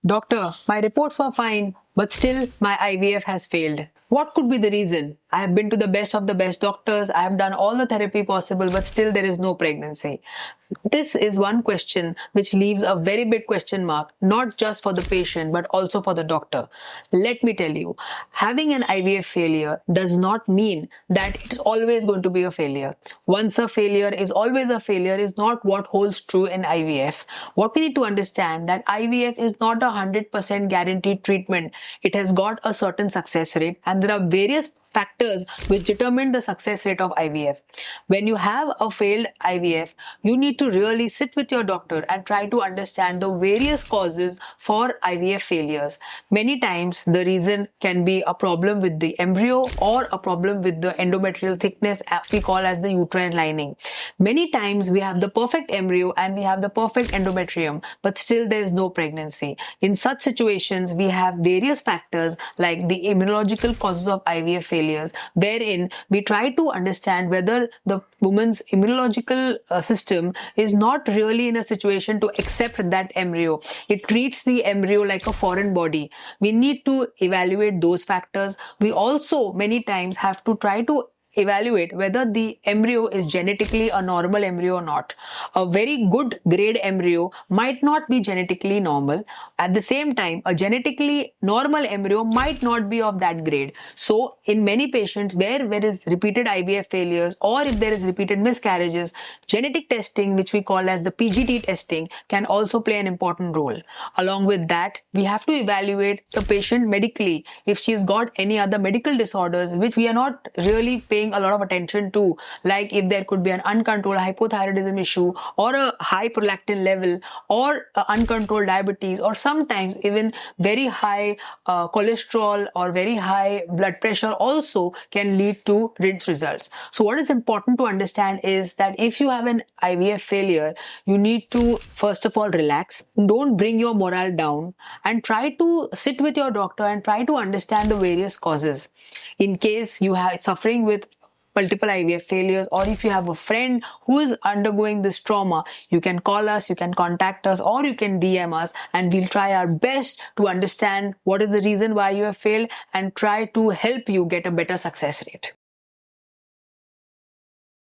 Doctor, my reports were fine, but still my IVF has failed. What could be the reason? I have been to the best doctors, I have done all the therapy possible, but still there is no pregnancy. This is one question which leaves a very big question mark, not just for the patient, but also for the doctor. Let me tell you, having an IVF failure does not mean that it is always going to be a failure. Once a failure is always a failure is not what holds true in IVF. What we need to understand that IVF is not a 100% guaranteed treatment. It has got a certain success rate, and there are various factors which determine the success rate of IVF. When you have a failed IVF, you need to really sit with your doctor and try to understand the various causes for IVF failures. Many times the reason can be a problem with the embryo or a problem with the endometrial thickness we call as the uterine lining. Many times we have the perfect embryo and we have the perfect endometrium, but still there is no pregnancy. In such situations, we have various factors like the immunological causes of IVF failures, wherein we try to understand whether the woman's immunological system is not really in a situation to accept that embryo. It treats the embryo like a foreign body. We need to evaluate those factors. We also many times have to try to evaluate whether the embryo is genetically a normal embryo or not. A very good grade embryo might not be genetically normal. At the same time, a genetically normal embryo might not be of that grade. So, in many patients where there is repeated IVF failures or if there is repeated miscarriages, genetic testing, which we call as the PGT testing, can also play an important role. Along with that, we have to evaluate the patient medically if she's got any other medical disorders which we are not really paying a lot of attention to, like if there could be an uncontrolled hypothyroidism issue or a high prolactin level or uncontrolled diabetes or sometimes even very high cholesterol or very high blood pressure also can lead to results. So what is important to understand is that if you have an IVF failure, you need to first of all relax, don't bring your morale down, and try to sit with your doctor and try to understand the various causes. In case you are suffering with multiple IVF failures, or if you have a friend who is undergoing this trauma, you can call us, you can contact us, or you can DM us, and we'll try our best to understand what is the reason why you have failed and try to help you get a better success rate.